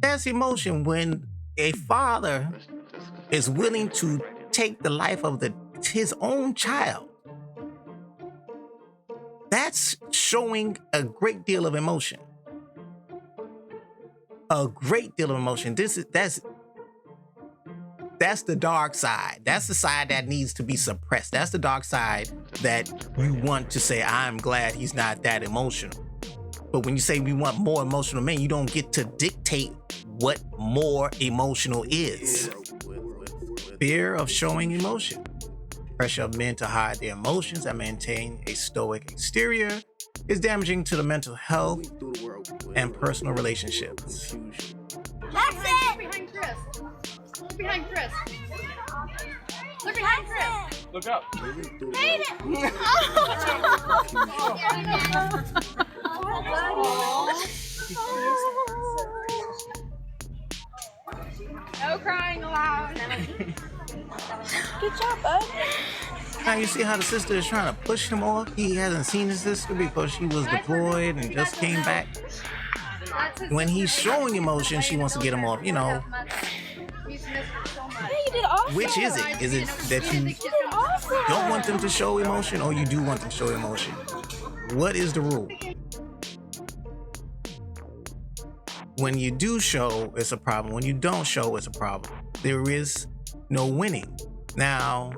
That's emotion when a father is willing to take the life of his own child. That's showing a great deal of emotion. A great deal of emotion. That's the dark side. That's the side that needs to be suppressed. That's the dark side that you want to say, I'm glad he's not that emotional. But when you say we want more emotional men, you don't get to dictate what more emotional is. Fear of showing emotion. Pressure of men to hide their emotions and maintain a stoic exterior is damaging to the mental health and personal relationships. That's it! Look behind Chris. Look behind Chris. Look up. Made it! No crying allowed. Good job, bud. Now you see how the sister is trying to push him off? He hasn't seen his sister because she was deployed and just came back. When he's showing emotion, she wants to get him off, you know. Yeah, you did awesome. Which is it? Is it that you don't want them to show emotion or you do want them to show emotion? What is the rule? When you do show, it's a problem. When you don't show, it's a problem. There is no winning. Now,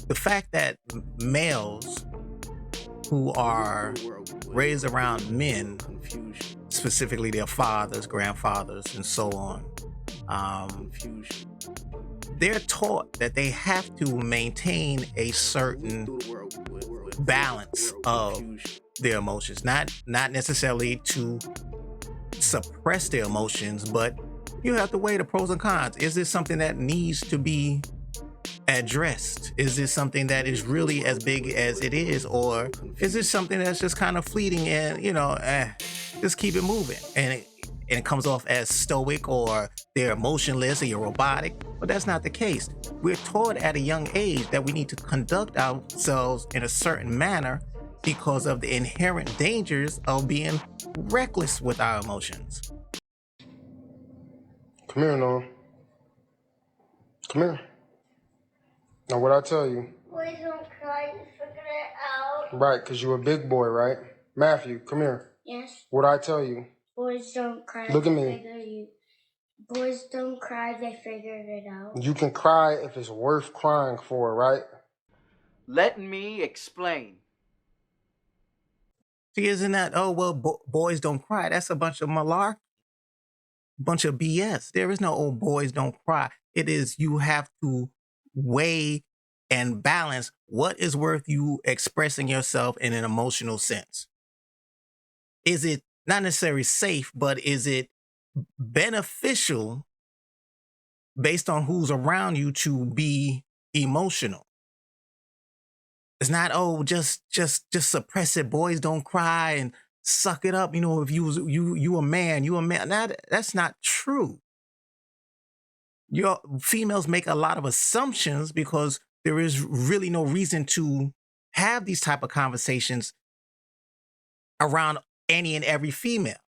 the fact that males who are raised around men, specifically their fathers, grandfathers, and so on, they're taught that they have to maintain a certain balance of their emotions, not necessarily to suppress their emotions, but you have to weigh the pros and cons. Is this something that needs to be addressed? Is this something that is really as big as it is, or is this something that's just kind of fleeting and just keep it moving and it comes off as stoic or they're emotionless or you're robotic? But that's not the case. We're taught at a young age that we need to conduct ourselves in a certain manner because of the inherent dangers of being reckless with our emotions. Come here, Noah. Come here. Now, what I tell you? Boys don't cry, figure it out. Right, because you're a big boy, right? Matthew, come here. Yes. What I tell you? Boys don't cry. Look at me. Boys don't cry, they figure it out. You can cry if it's worth crying for, right? Let me explain. See, isn't that, boys don't cry? That's a bunch of malarkey, bunch of BS. There is no boys don't cry. It is you have to weigh and balance what is worth you expressing yourself in an emotional sense. Is it not necessarily safe, but is it beneficial based on who's around you to be emotional? It's not, just suppress it. Boys don't cry and suck it up. You know, if you a man. Now, that's not true. Your females make a lot of assumptions because there is really no reason to have these type of conversations around any and every female.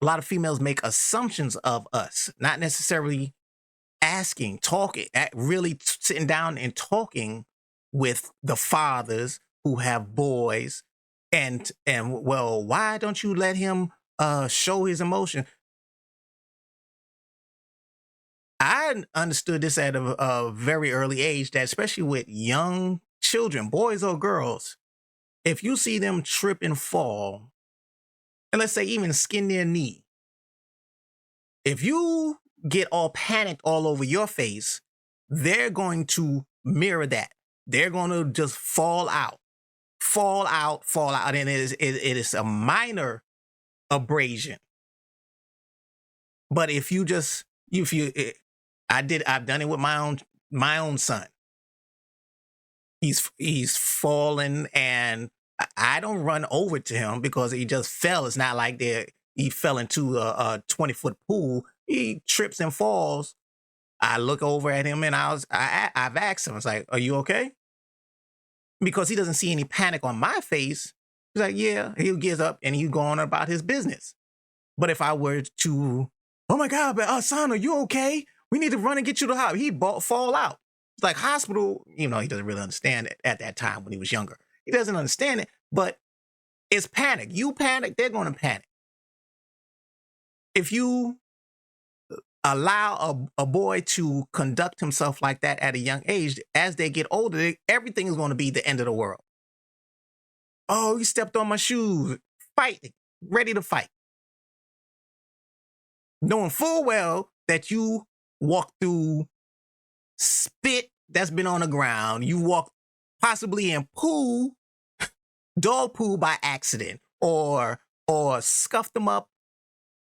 A lot of females make assumptions of us, not necessarily asking, talking, really sitting down and talking with the fathers who have boys and well, why don't you let him show his emotion? I understood this at a very early age, that especially with young children, boys or girls, if you see them trip and fall, and let's say even skin their knee, if you get all panicked all over your face, they're going to mirror that. They're going to just fall out. And it is a minor abrasion. But I've done it with my own son. He's fallen and I don't run over to him because he just fell. It's not like he fell into a 20-foot pool. He trips and falls. I look over at him and I've asked him, it's like, are you okay? Because he doesn't see any panic on my face. He's like, yeah, he gets up and he's going about his business. But if I were to, oh my God, but son, are you okay? We need to run and get you to the hospital. He'd fall out. It's like hospital, he doesn't really understand it at that time when he was younger. He doesn't understand it, but it's panic. You panic, they're going to panic. If you allow a boy to conduct himself like that at a young age, as they get older, everything is going to be the end of the world. Oh, you stepped on my shoes. Fighting, ready to fight. Knowing full well that you walk through spit that's been on the ground. You walk possibly in poo, dog poo by accident, or scuffed them up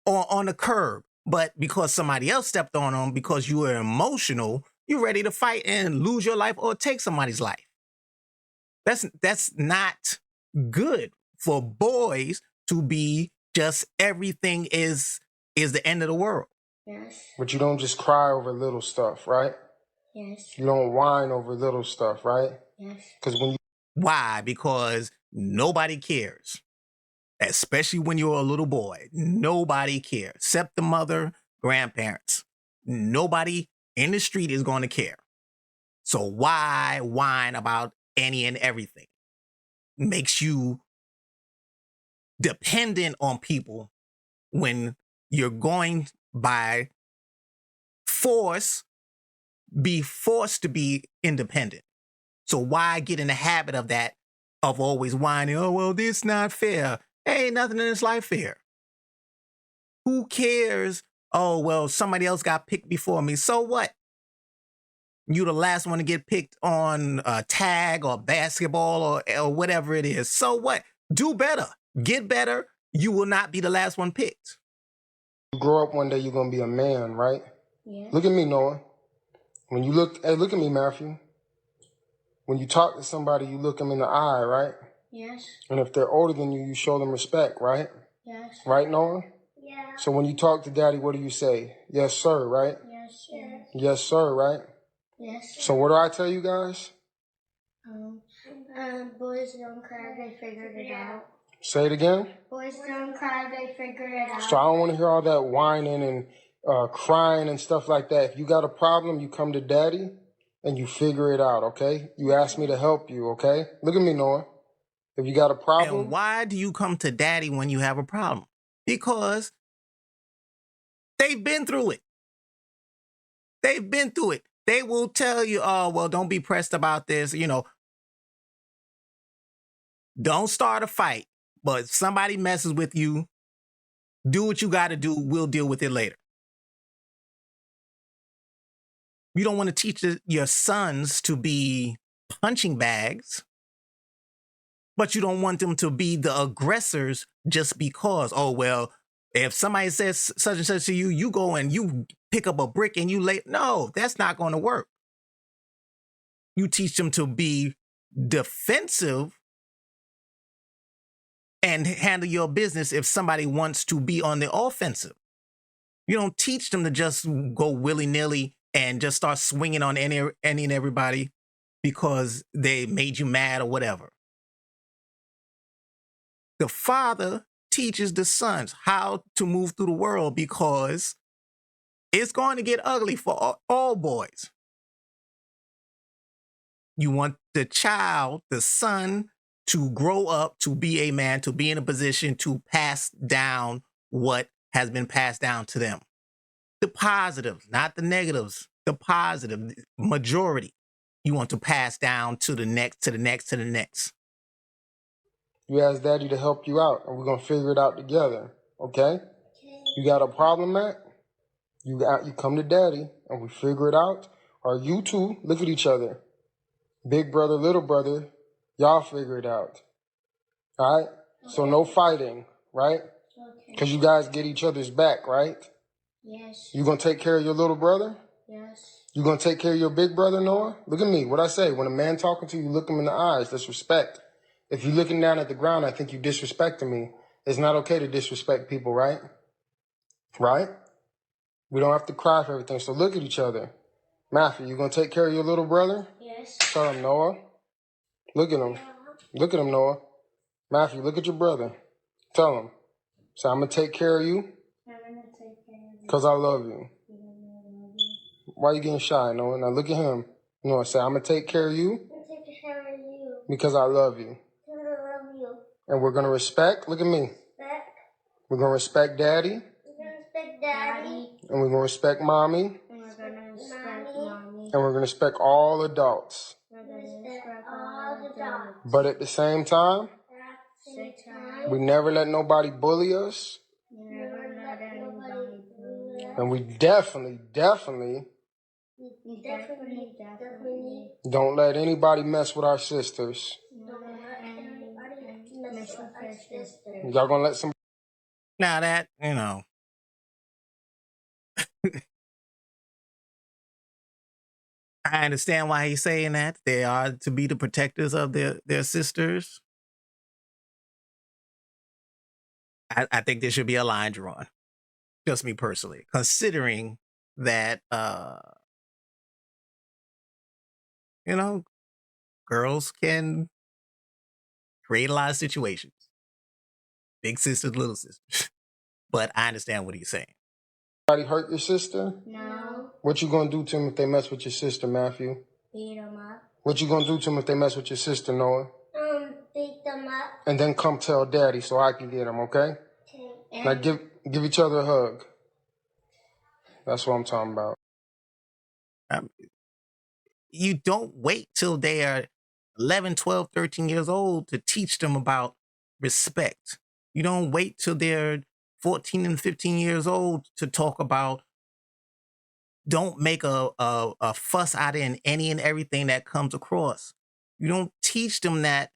on the curb. But because somebody else stepped on them, because you were emotional, you're ready to fight and lose your life or take somebody's life. That's not good for boys to be just everything is the end of the world. Yes. But you don't just cry over little stuff, right? Yes. You don't whine over little stuff, right? Yes. Why? Because nobody cares. Especially when you're a little boy. Nobody cares. Except the mother, grandparents. Nobody in the street is going to care. So why whine about any and everything? Makes you dependent on people when you're going by force, be forced to be independent. So why get in the habit of that, of always whining, oh, well, this not fair. Ain't nothing in this life fair. Who cares? Oh, well, somebody else got picked before me. So what? You the last one to get picked on tag or basketball or whatever it is. So what? Do better. Get better. You will not be the last one picked. You grow up one day, you're going to be a man, right? Yeah. Look at me, Noah. When you look at me, Matthew. When you talk to somebody, you look them in the eye, right? Yes. And if they're older than you, you show them respect, right? Yes. Right, Noah? Yeah. So when you talk to daddy, what do you say? Yes, sir, right? Yes, sir. Yes, sir, right? Yes. So what do I tell you guys? Boys don't cry, they figured it out. Say it again. Boys don't cry, they figure it out. So I don't want to hear all that whining and crying and stuff like that. If you got a problem, you come to daddy and you figure it out, okay? You ask me to help you, okay? Look at me, Noah. If you got a problem. And why do you come to daddy when you have a problem? Because they've been through it. They've been through it. They will tell you, oh, well, don't be pressed about this. Don't start a fight. But if somebody messes with you, do what you got to do. We'll deal with it later. You don't want to teach your sons to be punching bags, but you don't want them to be the aggressors just because, oh, well, if somebody says such and such to you, you go and you pick up a brick and you lay. No, that's not going to work. You teach them to be defensive and handle your business if somebody wants to be on the offensive. You don't teach them to just go willy-nilly and just start swinging on any and everybody because they made you mad or whatever. The father teaches the sons how to move through the world because it's going to get ugly for all boys. You want the child, the son, to grow up, to be a man, to be in a position to pass down what has been passed down to them. The positives, not the negatives, the positive majority. You want to pass down to the next, to the next, to the next. You ask daddy to help you out, and we're going to figure it out together, okay? You got a problem, Matt? You come to daddy, and we figure it out. Or you two, look at each other. Big brother, little brother, y'all figure it out. All right? Okay. So no fighting, right? Okay. Because you guys get each other's back, right? Yes. You going to take care of your little brother? Yes. You going to take care of your big brother, Noah? Look at me. What I say, when a man talking to you, look him in the eyes. That's respect. If you're looking down at the ground, I think you disrespecting me. It's not okay to disrespect people, right? Right? We don't have to cry for everything. So look at each other. Matthew, you going to take care of your little brother? Yes. Tell him, Noah. Look at him. Look at him, Noah. Matthew, look at your brother. Tell him. Say, I'm going to take care of you. I'm gonna take care of you. Because I love you. Because I love you. Why are you getting shy, Noah? Now look at him. Noah, say, I'm going to take care of you. I'm gonna take care of you. Because I love you. Because I love you. And we're going to respect, look at me. Respect. We're going to respect Daddy. We're gonna respect Daddy. And we're going to respect Mommy. And we're gonna respect Mommy. And we're going to respect all adults. We're gonna respect all adults. But at the same time, we never let nobody bully us. Never let anybody bully us. And we definitely don't let anybody mess with our sisters. Don't let anybody mess with our sisters. Y'all gonna let some... Now that, you know, I understand why he's saying that. They are to be the protectors of their sisters. I think there should be a line drawn. Just me personally. Considering that, you know, girls can create a lot of situations. Big sisters, little sisters. But I understand what he's saying. Anybody hurt your sister? No. What you gonna do to them if they mess with your sister, Matthew? Beat them up. What you gonna do to them if they mess with your sister, Noah? Beat them up. And then come tell Daddy so I can get them, okay? Okay. Now give each other a hug. That's what I'm talking about. You don't wait till they are 11, 12, 13 years old to teach them about respect. You don't wait till they're 14 and 15 years old to talk about don't make a fuss out of any and everything that comes across. You don't teach them that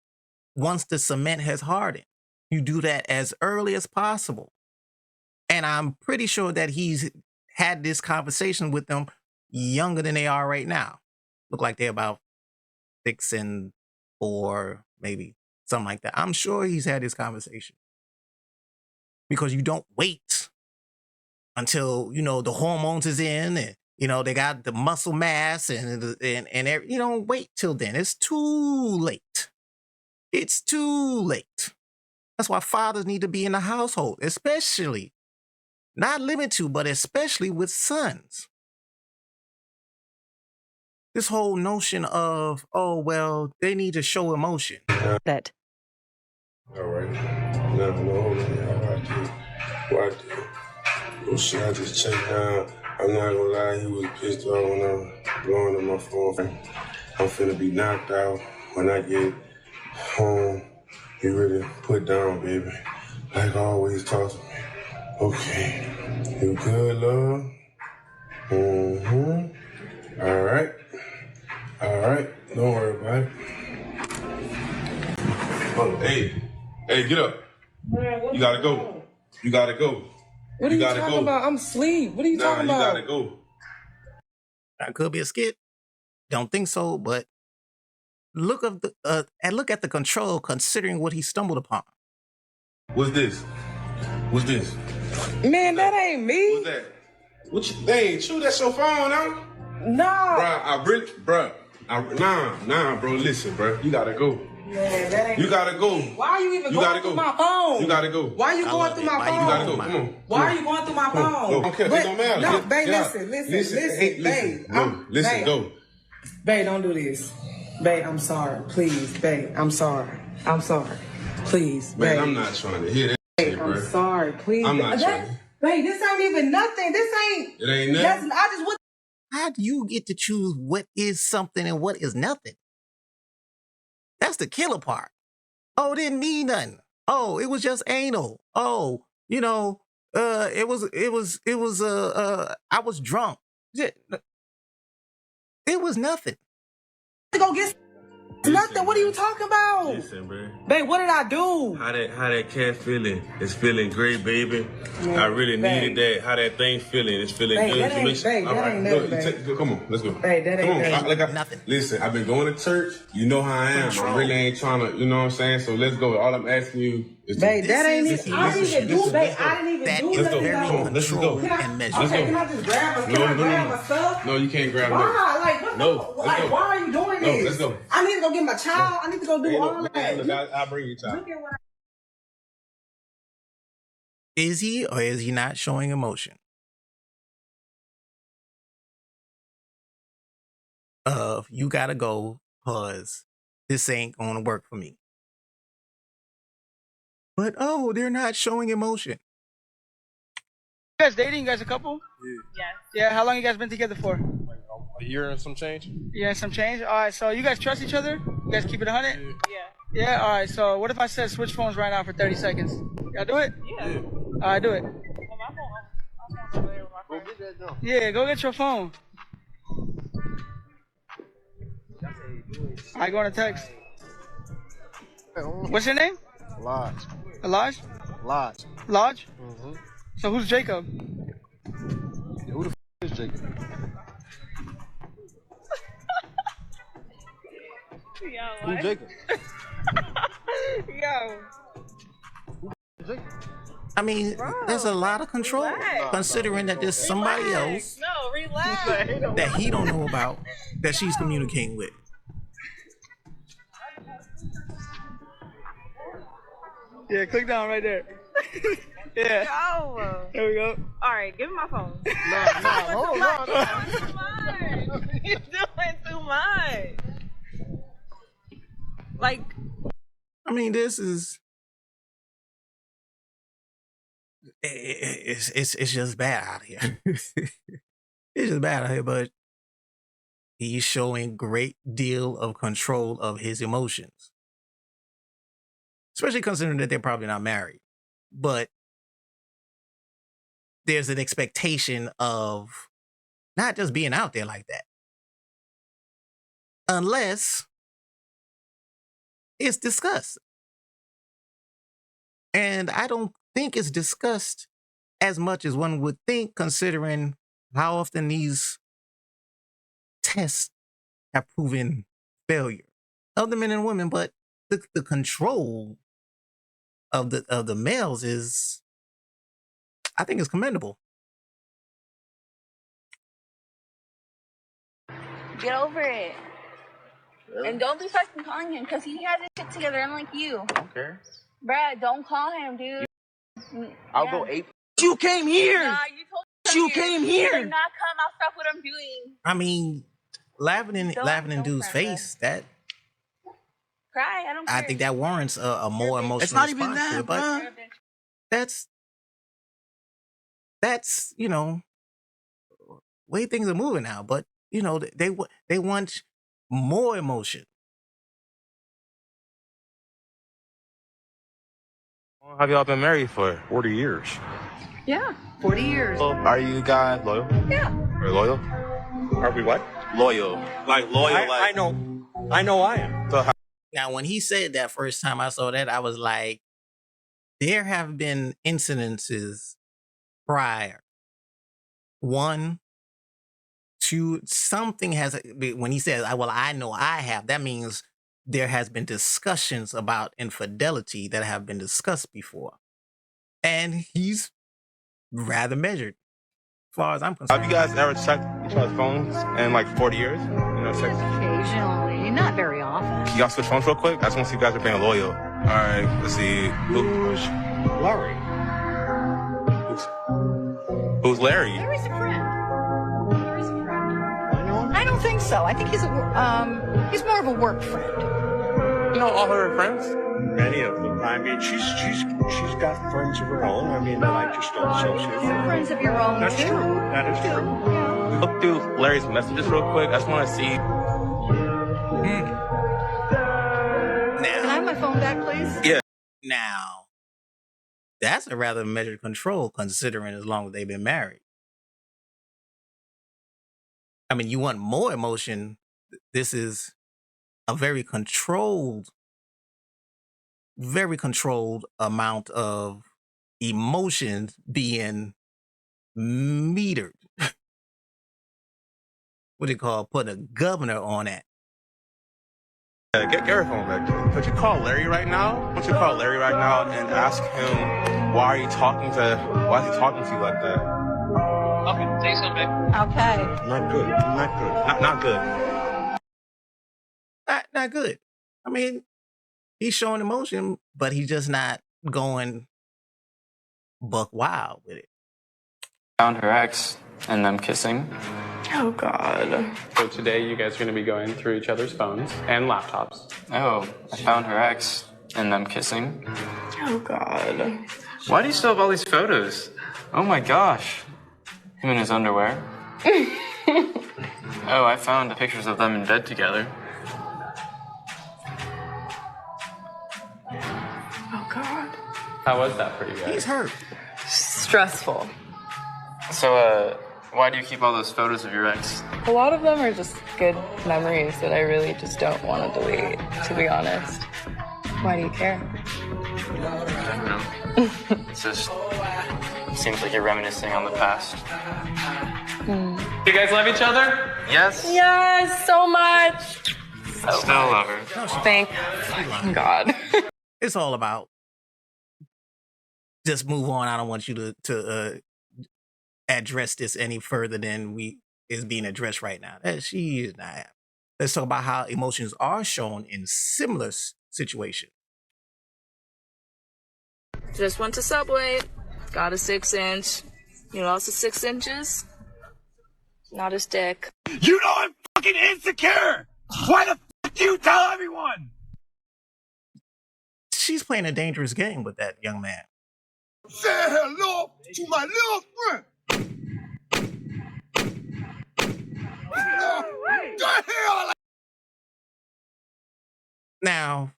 once the cement has hardened. You do that as early as possible. And I'm pretty sure that he's had this conversation with them younger than they are right now. Look like they're about 6 and 4, maybe something like that. I'm sure he's had this conversation. Because you don't wait until, you know, the hormones is in and, you know, they got the muscle mass and you don't wait till then. It's too late. It's too late. That's why fathers need to be in the household, especially, not limited to, but especially with sons. This whole notion of, oh, well, they need to show emotion. That. All right. No, I did. Well, shit, I just checked down. I'm not gonna lie, he was pissed off when I was blowing up my phone. I'm finna be knocked out when I get home. He really put down, baby. Like always, talk to me. Okay. You good, love? Mm-hmm. All right. Don't worry about it. Oh, hey, get up. You gotta go. What are you talking about? I'm asleep. What are you talking about? Nah, you gotta go. That could be a skit. Don't think so, but look at the control considering what he stumbled upon. What's this? Man, that ain't me. What's that? They ain't you? That's your phone, huh? Nah. Nah, bro. Listen, bro. You gotta go. Man, that ain't. You gotta go. Why are you even going through my phone? You gotta go. Why are you going through my phone? You gotta go. Come on. Why are you going through my phone? Go. Okay, it don't matter. No, babe, listen, babe. Listen, go. Babe, don't do this. Babe, I'm sorry. Please, babe, I'm sorry. Please, babe. Man, I'm not trying to hear that shit, bro. I'm sorry, please. I'm not trying to. Babe, this ain't even nothing. This ain't. It ain't nothing. How do you get to choose what is something and what is nothing? That's the killer part. Oh, it didn't mean nothing. Oh, it was just anal. Oh, you know, I was drunk. It was nothing. Go get nothing. What are you talking about? Listen, bro. Babe, what did I do? How that cat feeling? It's feeling great, baby. Man, I really needed that. How that thing feeling? It's feeling good. That ain't nothing. Come on, let's go. Babe, that ain't nothing. Listen, I've been going to church. You know how I am. I really ain't trying to, you know what I'm saying? So let's go. All I'm asking you is babe, that ain't it. I didn't even do that. Let's Is very controlled and measured. Okay, can I just grab my stuff? No, you can't grab Why? nothing. Like, what why are you doing this? Let's go. I need to go get my child. I need to go do all that. Look, I'll bring you child. Look at what Is he or is he not showing emotion? You gotta go because this ain't gonna work for me. But oh, they're not showing emotion. You guys dating? You guys a couple? Yes. Yeah. How long you guys been together for? Like a year and some change. Yeah, some change. All right. So you guys trust each other? You guys keep it 100? Yeah. Yeah. All right. So what if I said switch phones right now for 30 seconds? Y'all do it? Yeah. All right, do it. Well, my phone's over there with my friend. Go get that done. Yeah, go get your phone. I go on a text. What's your name? Lodge. Elijah? Lodge. Lodge? Mm-hmm. So who's Jacob? Yeah, who the is Jacob? Yo, Who's Jacob? Yo. Jacob? I mean, there's a lot of control relax. considering that there's somebody else No, relax. that he don't know about that she's communicating with. Yeah, click down right there. Yeah. Yo. There we go. All right, give me my phone. Hold on. You're doing too much. You're doing too much. Like, I mean, this is it's just bad out here. It's just bad out here, but he's showing great deal of control of his emotions. Especially considering that they're probably not married. But there's an expectation of not just being out there like that. Unless it's discussed. And I don't think it's discussed as much as one would think, considering how often these tests have proven failure of the men and women. But the control of the males is, I think, is commendable. Get over it. And don't be fucking calling him because he has his shit together unlike you. Okay. Bruh, don't call him, dude. I'll Yeah. go 8. You came here. Nah, you told me You came to here. not come. I'll stop what I'm doing. I mean, laughing in Don't dude's cry, face, that Cry. I don't care. I think that warrants a more emotional It's not even response to that, it, but bruh. You're a bitch. that's way things are moving now. But they want more emotion. How long have y'all been married for? 40 years. Yeah, 40 years. Are you guys loyal? Yeah. Are you loyal? Are we what? Loyal. Like loyal, I know I am. So how Now, when he said that first time I saw that, I was like, there have been incidences prior. 1, 2, something has, when he says, well, I know I have, that means there has been discussions about infidelity that have been discussed before. And he's rather measured, as far as I'm concerned. have you guys ever checked each other's phones in like 40 years? Check. Occasionally, not very often. Y'all switch phones real quick? I just want to see if you guys are being loyal. All right, let's see. Larry. Who's Larry? Larry's a friend. Larry's a friend. I know him. I don't think so. I think he's more of a work friend. You know all her friends? Many of them. I mean, she's got friends of her own. I mean, that I just don't associate with. You have friends of your own That's too. true. That is true. Yeah. Look through Larry's messages real quick. I just want to see. Can I Now, have my phone back, please? Yeah. now, that's a rather measured control, considering as long as they've been married. I mean, you want more emotion. This is a very controlled amount of emotions being metered. What do you call putting a governor on that? Get her phone back. Would you call Larry right now? Why don't you call Larry right now and ask him why is he talking to you like that? Okay, say something. Okay. Not good. Not good. Not good. Not good. I mean, he's showing emotion, but he's just not going buck wild with it. Found her ex and them kissing. Oh, God. So today you guys are going to be going through each other's phones and laptops. Oh, I found her ex and them kissing. Oh, God. Why do you still have all these photos? Oh my gosh. Him in his underwear. Oh, I found pictures of them in bed together. Oh, God. How was that for you guys? He's hurt. Stressful. So, why do you keep all those photos of your ex? A lot of them are just good memories that I really just don't want to delete, to be honest. Why do you care? I don't know. It's just, it seems like you're reminiscing on the past. You guys love each other? Yes. Yes, so much. Still love her. Thank fucking God. It's all about just move on. I don't want you to address this any further than is being addressed right now. She is not happy. Let's talk about how emotions are shown in similar situations. Just went to Subway, got a 6-inch. You lost the 6 inches? Not his dick. You know I'm fucking insecure! Why the fuck do you tell everyone? She's playing a dangerous game with that young man. Say hello to my little friend! The hell? Now,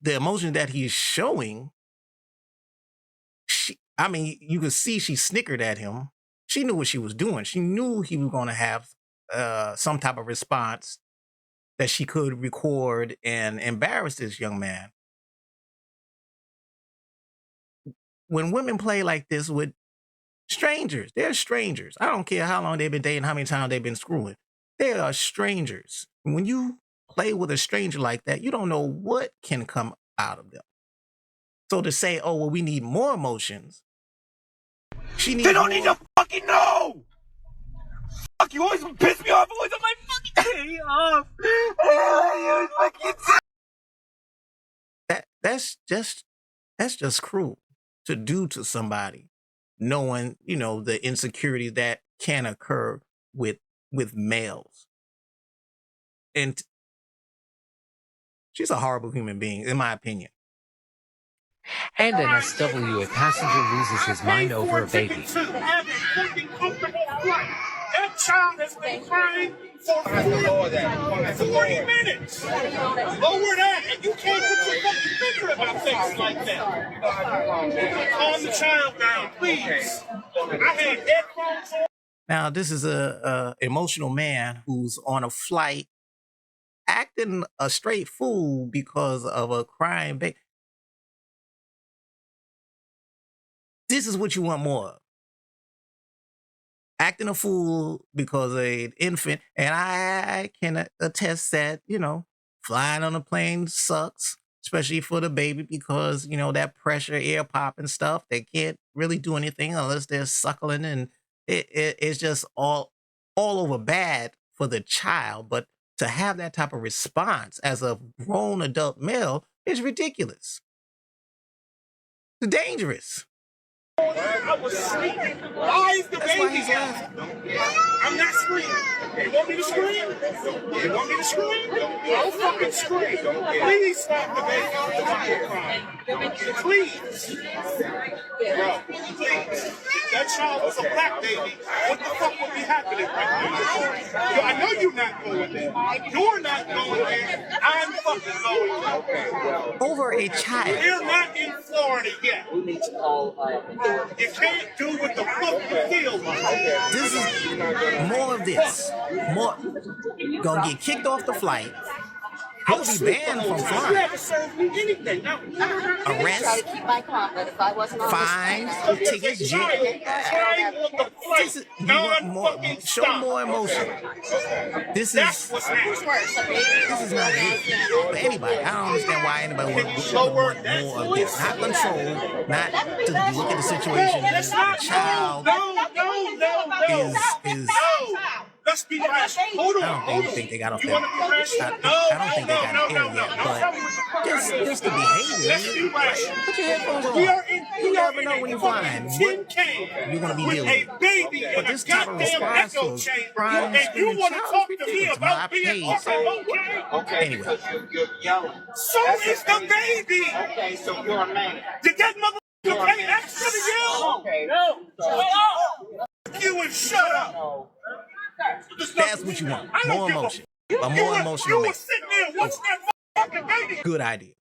the emotion that he's showing, you could see she snickered at him. She knew what she was doing. She knew he was going to have some type of response that she could record and embarrass this young man. When women play like this with strangers, they're strangers. I don't care how long they've been dating, how many times they've been screwing. They are strangers. When you play with a stranger like that, you don't know what can come out of them. So to say, oh, well, we need more emotions. They don't need to fucking know! Fuck, you always piss me off, always on my fucking day off! That's just cruel to do to somebody, knowing, the insecurity that can occur with males. And she's a horrible human being, in my opinion. And an SW, a passenger loses his mind over a baby. That child has been crying for 40 minutes. Lower that, and you can't put your fucking finger about things like that. Calm the child down, please. I had headphones on. Now, this is a emotional man who's on a flight acting a straight fool because of a crying baby. This is what you want more of. Acting a fool because of an infant. And I can attest that, flying on a plane sucks, especially for the baby because, that pressure, air pop and stuff, they can't really do anything unless they're suckling. And it's just all over bad for the child. But to have that type of response as a grown adult male is ridiculous. It's dangerous. I was sleeping. Why is the baby laughing? I'm not screaming. You want me to scream? You want me to scream? I'll fucking scream. Please stop the baby crying. Please. Bro, please. If that child was a black baby, what the fuck would be happening right now? I know you're not going there. You're not going there. I'm fucking going there. Over a child. We're not in Florida yet. You can't do what the fuck you feel like. This is more of this. More. Gonna get kicked off the flight. He'll be banned from flying. Arrest, fines, tickets, jail. You want more? Show more emotion. This is not good for anybody. I don't understand why anybody would want more of this. Not control, not to look at the situation. The child is The Let's be rational. Hold on. I don't think they got off You that. want to be rational? I don't think they got there yet, but just the behavior. Let's be rational. Put your headphones on. You never know when you're flying. Tin can You're gonna be with dealing a with. baby But and a this type of goddamn response echo to chamber, crying, and you screaming, want to child, talk to me it's my about being pace. okay? Anyway. You're yelling. So is the baby. Okay, so you're a man. Did that motherfucker pay extra to yell? Okay. No. You and shut up. That's what you want. More emotion. A more emotional man. Good idea.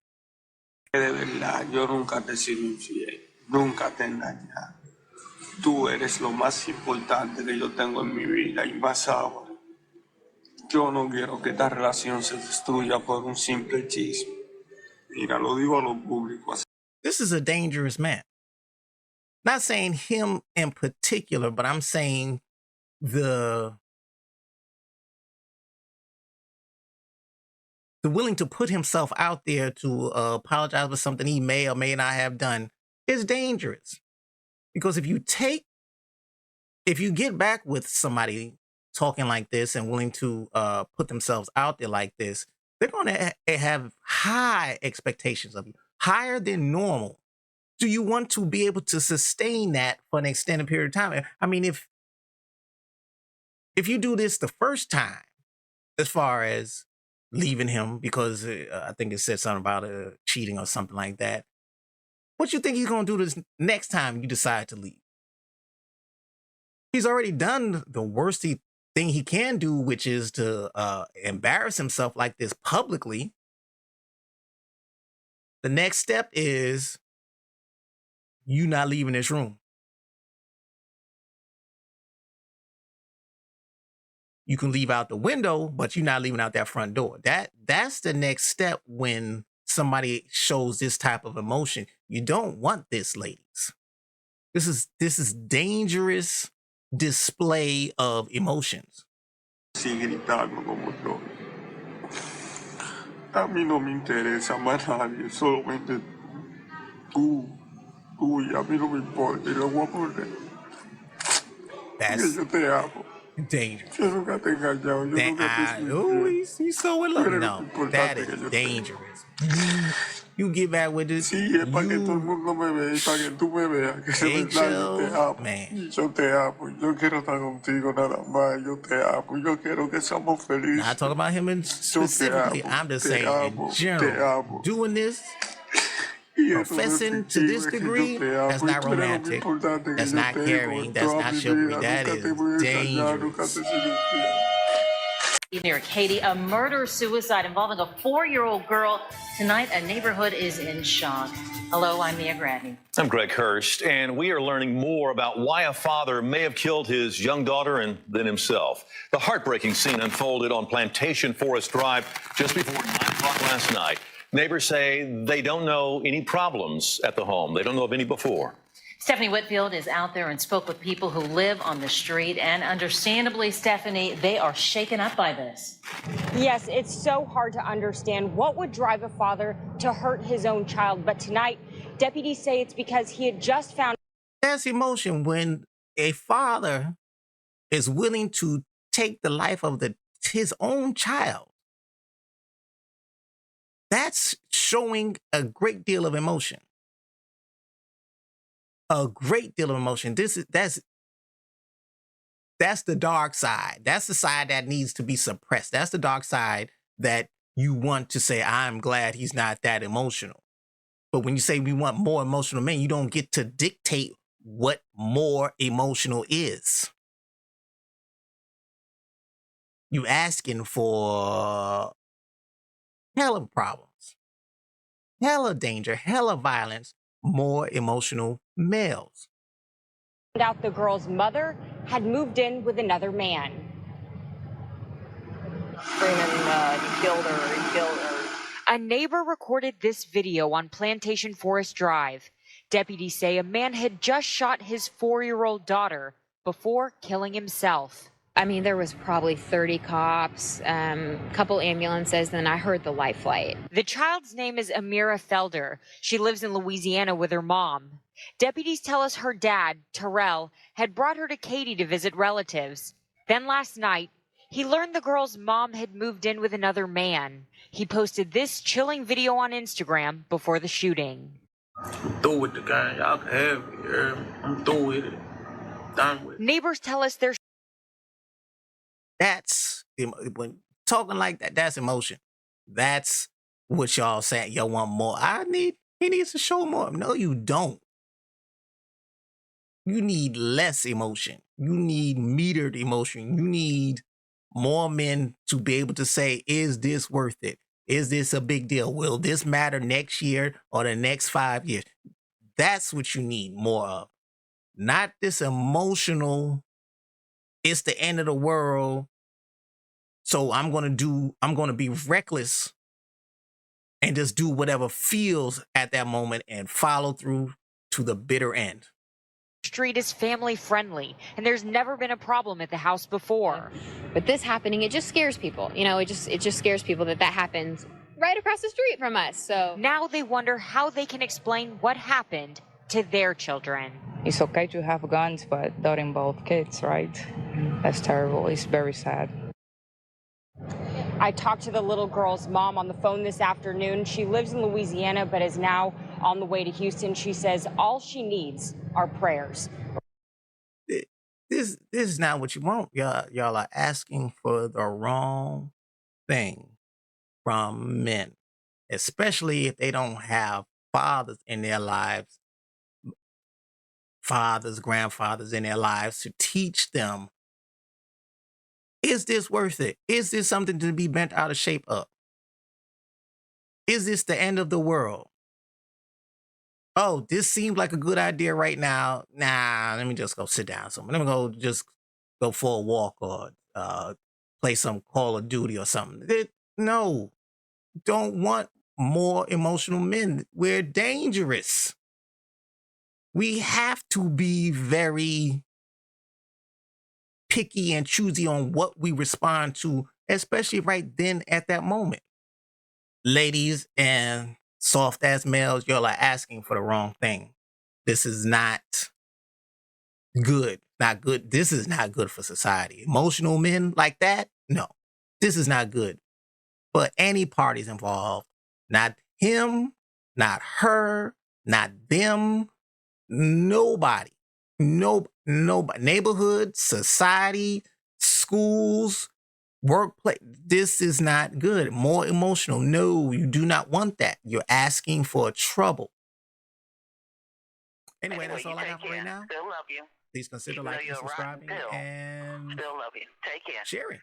De verdad, yo nunca te he sido infiel, nunca te he engañado. Tú eres lo más importante que yo tengo en mi vida y más ahora. Yo no quiero que esta relación se destruya por un simple chisme. Mira, lo digo a lo público. This is a dangerous man. Not saying him in particular, but I'm saying the willing to put himself out there to apologize for something he may or may not have done is dangerous. Because if you get back with somebody talking like this and willing to put themselves out there like this, they're going to have high expectations of you, higher than normal. Do you want to be able to sustain that for an extended period of time? I mean, if you do this the first time, as far as leaving him because I think it said something about cheating or something like that, what you think he's going to do this next time you decide to leave? He's already done the worst thing he can do, which is to embarrass himself like this publicly. The next step is you not leaving this room. You can leave out the window, but you're not leaving out that front door. That's the next step when somebody shows this type of emotion. You don't want this, ladies. This is dangerous display of emotions. Sigue gritando como yo. A mí no me interesa más nadie, solamente tú y a mí no me importa. Y lo voy a poner. That's yo te amo. Dangerous. Yo nunca te he engañado. Yo nunca te he he's so in love. No, that is dangerous. You get back with this. Sí, es para que todo el mundo me vea y para que tú me veas que de verdad yo te amo. Man. Yo te amo. Yo quiero estar contigo nada más. Yo te amo. Yo quiero que seamos felices. Not talking about him specifically. I'm just saying in general. Doing this, professing to this degree, that's not romantic. That's not caring. That's not chivalry. That is dangerous. Near Katie, a murder-suicide involving a 4-year-old girl. Tonight, a neighborhood is in shock. Hello, I'm Mia Gradney. I'm Greg Hurst, and we are learning more about why a father may have killed his young daughter and then himself. The heartbreaking scene unfolded on Plantation Forest Drive just before 9 o'clock last night. Neighbors say they don't know any problems at the home. They don't know of any before. Stephanie Whitfield is out there and spoke with people who live on the street. And understandably, Stephanie, they are shaken up by this. Yes, it's so hard to understand what would drive a father to hurt his own child. But tonight, deputies say it's because he had just found. That's emotion when a father is willing to take the life of his own child. That's showing a great deal of emotion. A great deal of emotion. That's the dark side. That's the side that needs to be suppressed. That's the dark side that you want to say, I'm glad he's not that emotional. But when you say we want more emotional men, you don't get to dictate what more emotional is. You asking for hella problems, hella danger, hella violence, more emotional males. Found out the girl's mother had moved in with another man. Screaming, he killed her. A neighbor recorded this video on Plantation Forest Drive. Deputies say a man had just shot his 4-year-old daughter before killing himself. I mean, there was probably 30 cops, a couple ambulances, and then I heard the life flight. The child's name is Amira Felder. She lives in Louisiana with her mom. Deputies tell us her dad, Terrell, had brought her to Katy to visit relatives. Then last night, He learned the girl's mom had moved in with another man. He posted this chilling video on Instagram before the shooting. I'm through with the game. Y'all can have me. I'm through with it. Done with it. Neighbors tell us there's when talking like that, that's emotion. That's what y'all saying. Y'all want more. He needs to show more. No, you don't. You need less emotion. You need metered emotion. You need more men to be able to say, is this worth it? Is this a big deal? Will this matter next year or the next 5 years? That's what you need more of. Not this emotional, it's the end of the world, so I'm going to be reckless and just do whatever feels at that moment and follow through to the bitter end. Street is family friendly, and there's never been a problem at the house before. But this happening, it just scares people. You know, it just scares people that happens right across the street from us. So now they wonder how they can explain what happened to their children. It's okay to have guns, but not involve kids, right? That's terrible. It's very sad. I talked to the little girl's mom on the phone this afternoon. She lives in Louisiana, but is now on the way to Houston. She says all she needs are prayers. This is not what you want. Y'all are asking for the wrong thing from men, especially if they don't have fathers in their lives, fathers, grandfathers in their lives to teach them. Is this worth it? Is this something to be bent out of shape of? Is this the end of the world? Oh, this seems like a good idea right now. Nah, let me just go sit down somewhere. Let me just go for a walk or play some Call of Duty or something. No, don't want more emotional men. We're dangerous. We have to be very picky and choosy on what we respond to, especially right then at that moment. Ladies and soft ass males, y'all are asking for the wrong thing. This is not good. Not good. This is not good for society. Emotional men like that? No. This is not good for any parties involved. Not him, not her, not them, nobody. Nobody. Neighborhood, society, schools, workplace. This is not good. More emotional. No, you do not want that. You're asking for trouble. Anyway, that's all I got for right now. Still love you. Please consider liking, subscribing, and still love you. Take care. Sharing.